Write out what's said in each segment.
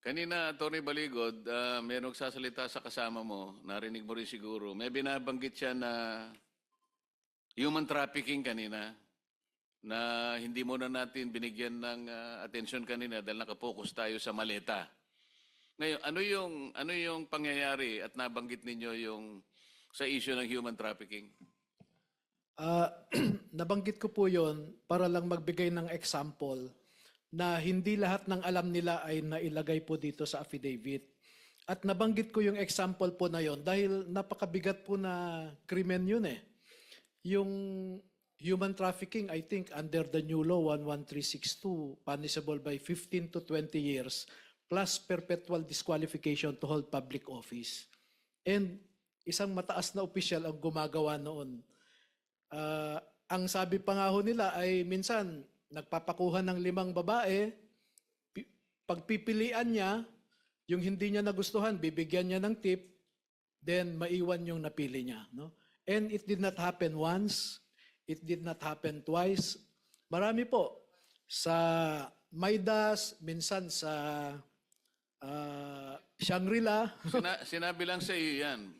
Kanina, Atty. Baligod, may nagsasalita sa kasama mo, narinig mo rin siguro, may binabanggit siya na human trafficking kanina, na hindi muna natin binigyan ng atensyon kanina dahil nakapokus tayo sa maleta. Ngayon, ano yung pangyayari at nabanggit ninyo yung sa issue ng human trafficking? Nabanggit ko po yon para lang magbigay ng example na hindi lahat ng alam nila ay nailagay po dito sa affidavit. At nabanggit ko yung example po na yon dahil napakabigat po na krimen yun eh. Yung human trafficking, I think under the new law 11362, punishable by 15 to 20 years plus perpetual disqualification to hold public office. And isang mataas na opisyal ang gumagawa noon. Ang sabi pa nga ho nila ay minsan nagpapakuha ng 5 babae, pagpipilian niya, yung hindi niya nagustuhan, bibigyan niya ng tip, then maiwan yung napili niya. No? And it did not happen once, it did not happen twice. Marami po. Sa Maidas, minsan sa Shangri-La. Sinabi lang sa iyo yan.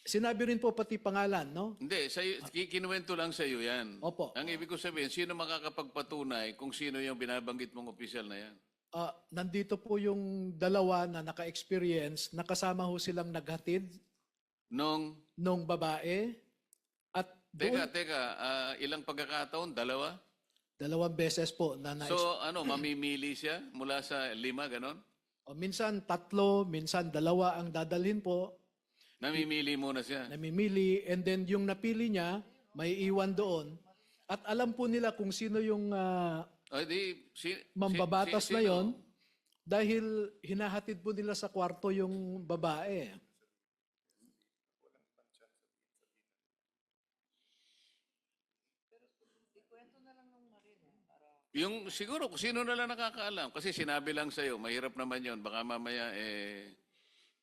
Sinabi rin po pati pangalan, no? Hindi, kinuwento lang sa iyo yan. Opo. Ang ibig ko sabihin, sino makakapagpatunay kung sino yung binabanggit mong opisyal na yan? Nandito po yung dalawa na naka-experience, nakasama ho silang naghatid nung babae. At Teka, ilang pagkakataon? 2? 2 beses po na So, mamimili siya mula sa 5, ganon? minsan 3, minsan 2 ang dadalhin po. Namimili muna siya. Namimili, and then yung napili niya, may iwan doon. At alam po nila kung sino yung mambabatas na yon dahil hinahatid po nila sa kwarto yung babae. Yung siguro kung sino na lang nakakaalam kasi sinabi lang sa iyo, mahirap naman 'yon. Baka mamaya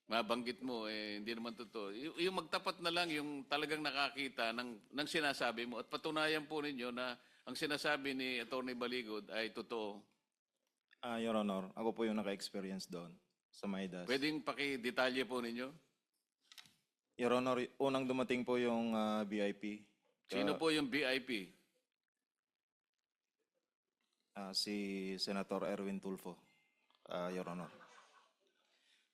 mabanggit mo hindi naman totoo. Yung magtapat na lang yung talagang nakakita ng sinasabi mo at patunayan po ninyo na ang sinasabi ni Atty. Baligod ay totoo. Your Honor, ako po yung naka-experience doon sa Maidas. Pwedeng paki-detalye po ninyo? Your Honor, unang dumating po yung VIP. Sino po yung VIP? Si Senator Erwin Tulfo, Your Honor.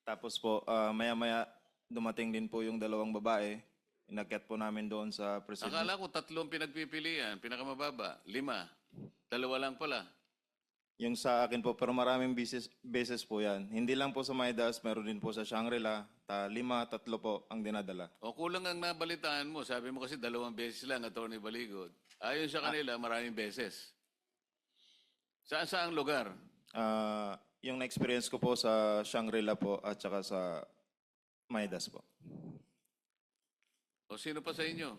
Tapos po, maya-maya dumating din po yung 2 babae. Inakyat po namin doon sa president. Akala ko 3 pinagpipilian, pinakamababa, 5. 2 lang pala. Yung sa akin po, pero maraming beses po yan. Hindi lang po sa Maidas, meron din po sa Shangri-La. 5, 3 po ang dinadala. O kulang ang nabalitaan mo. Sabi mo kasi 2 beses lang, Atty. Baligod. Ayon sa kanila, maraming beses. Saan lugar? Yung na-experience ko po sa Shangri-La po at saka sa Maidas po. O sino pa sa inyo?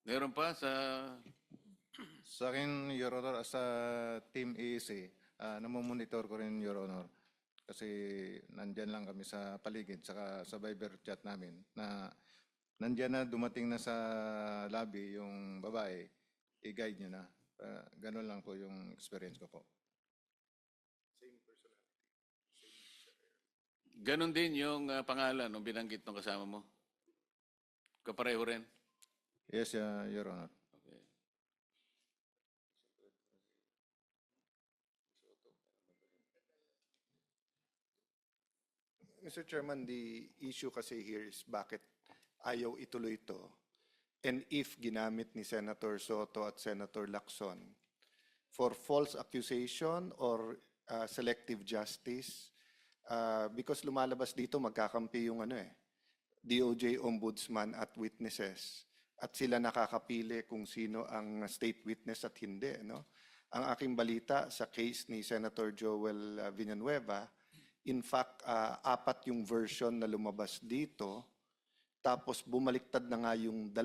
Meron pa sa... Sa akin, Your Honor, as a Team EEC, namomonitor ko rin, Your Honor. Kasi nandyan lang kami sa paligid, saka sa Viber chat namin, na nandyan na, dumating na sa lobby yung babae, i-guide nyo na. Ganun lang po yung experience ko po. Ganon din yung pangalan ng binanggit ng kasama mo? Kapareho rin? Yes, Your Honor. Okay. Mr. Chairman, the issue kasi here is bakit ayaw ituloy ito. And if ginamit ni Senator Soto at Senator Lacson for false accusation or selective justice, because lumalabas dito magkakampi yung DOJ Ombudsman at witnesses at sila nakakapili kung sino ang state witness at hindi. No? Ang aking balita sa case ni Senator Joel Villanueva, in fact, 4 yung version na lumabas dito, tapos bumaliktad na nga yung 2.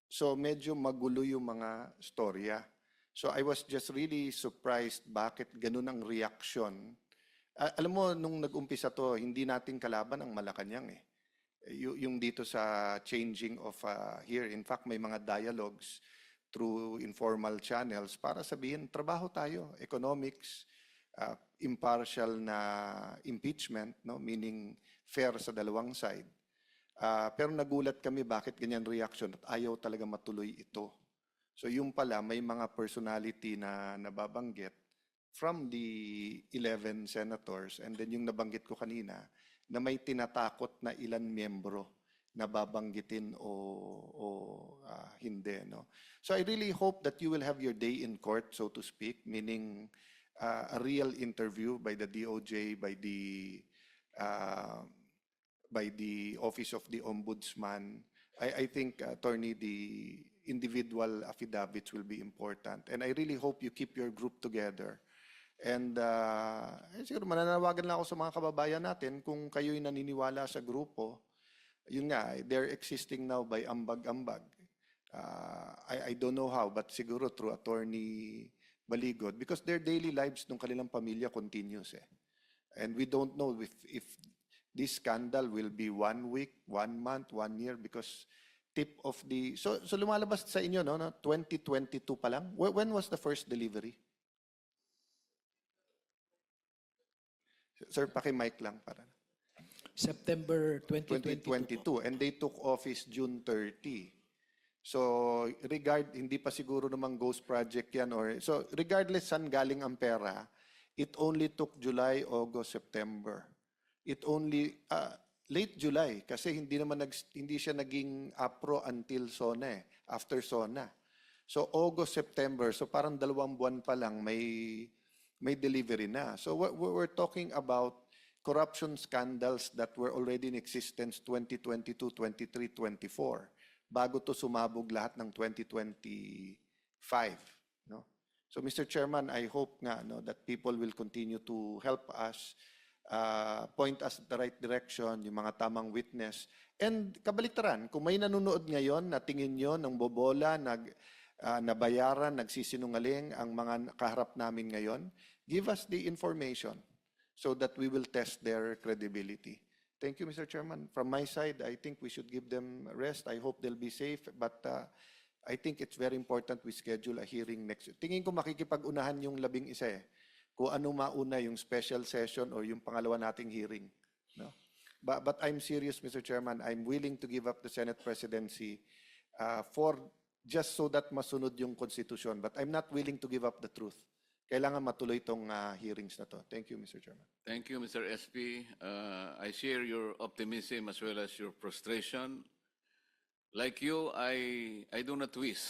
So medyo magulo yung mga storya. So I was just really surprised bakit ganun ang reaction. Alam mo, nung nag-umpisa to, hindi natin kalaban ang Malacanang eh. Yung dito sa changing of here, in fact, may mga dialogues. through informal channels para sabihin, trabaho tayo, economics, impartial na impeachment, no? Meaning fair sa dalawang side. Pero nagulat kami bakit ganyan reaction at ayaw talaga matuloy ito. So yung pala, may mga personality na nababanggit from the 11 senators and then yung nabanggit ko kanina na may tinatakot na ilan miyembro na babanggitin o hindi. No? So I really hope that you will have your day in court, so to speak, meaning a real interview by the DOJ, by the Office of the Ombudsman. I think, Attorney, the individual affidavits will be important. And I really hope you keep your group together. And siguro mananawagan lang ako sa mga kababayan natin kung kayo'y naniniwala sa grupo. Yun nga, they're existing now by ambag-ambag. I don't know how, but siguro through Attorney Baligod, because their daily lives ng kanilang pamilya continues. And we don't know if this scandal will be 1 week, 1 month, 1 year, because tip of the... So lumalabas sa inyo, no? 2022 pa lang? When was the first delivery? Sir, paki-mic lang para. September 2022. 2022, and they took office June 30. So hindi pa siguro namang ghost project yan, or so regardless saan galing ang pera, it only took July, August, September. It only late July kasi hindi siya naging APRO until SONA, after SONA. So August, September, so parang 2 buwan pa lang may delivery na. So we're talking about corruption scandals that were already in existence 2022, 23, 24 bago to sumabog lahat ng 2025, no? So Mr. Chairman, I hope nga that people will continue to help us, point us in the right direction, yung mga tamang witness. And kabaliktaran, kung may nanonood ngayon na tingin nyo ng bobola, nabayaran, nagsisinungaling ang mga kaharap namin ngayon, give us the information so that we will test their credibility. Thank you, Mr. Chairman. From my side, I think we should give them rest. I hope they'll be safe, but I think it's very important we schedule a hearing next week. Tingin ko makikipag-unahan yung 11 kung ano mauna yung special session or yung pangalawa nating hearing. No? But I'm serious, Mr. Chairman. I'm willing to give up the Senate presidency for just so that masunod yung konstitusyon. But I'm not willing to give up the truth. Kailangan matuloy itong hearings na to. Thank you, Mr. Chairman. Thank you, Mr. SP. I share your optimism as well as your frustration. Like you, I do not wish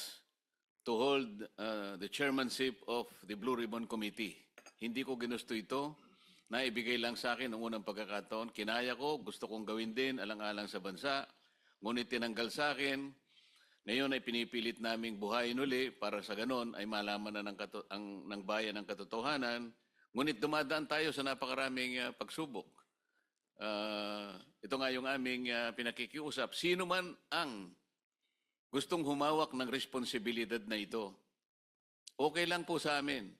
to hold the chairmanship of the Blue Ribbon Committee. Hindi ko ginusto ito. Naibigay lang sa akin noong unang pagkakataon. Kinaya ko, gusto kong gawin din, alang-alang sa bansa. Ngunit tinanggal sa akin. Ngayon ay pinipilit naming buhayin uli para sa ganon ay malaman na ng bayan ang katotohanan. Ngunit dumadaan tayo sa napakaraming pagsubok. Ito nga yung aming pinakikiusap. Sino man ang gustong humawak ng responsibilidad na ito, okay lang po sa amin.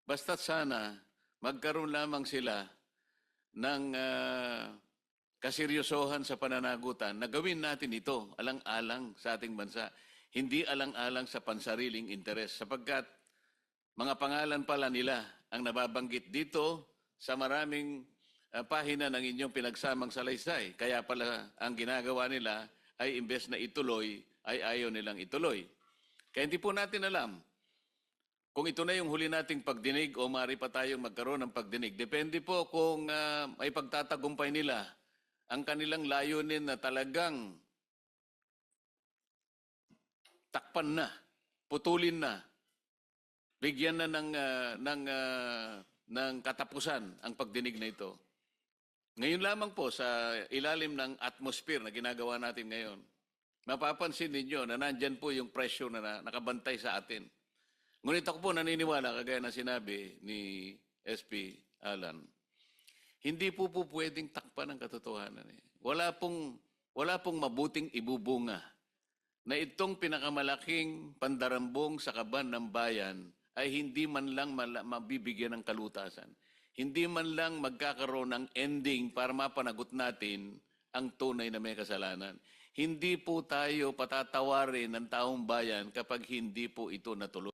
Basta't sana magkaroon lamang sila ng kaseryosohan sa pananagutan na gawin natin ito alang-alang sa ating bansa. Hindi alang-alang sa pansariling interes sapagkat mga pangalan pala nila ang nababanggit dito sa maraming pahina ng inyong pinagsamang salaysay. Kaya pala ang ginagawa nila ay imbes na ituloy, ay ayaw nilang ituloy. Kaya hindi po natin alam kung ito na yung huli nating pagdinig o maaari pa tayong magkaroon ng pagdinig. Depende po kung may pagtatagumpay nila ang kanilang layunin na talagang takpan na, putulin na, bigyan na ng katapusan ang pagdinig na ito. Ngayon lamang po sa ilalim ng atmosphere na ginagawa natin ngayon, mapapansin ninyo na nandyan po yung pressure na nakabantay sa atin. Ngunit ako po naniniwala, kagaya na sinabi ni SP Alan, hindi po pwedeng takpan ang katotohanan. Wala pong mabuting ibubunga na itong pinakamalaking pandarambong sa kaban ng bayan ay hindi man lang mabibigyan ng kalutasan. Hindi man lang magkakaroon ng ending para mapanagot natin ang tunay na may kasalanan. hindi po tayo patatawarin ng taong bayan kapag hindi po ito natuloy.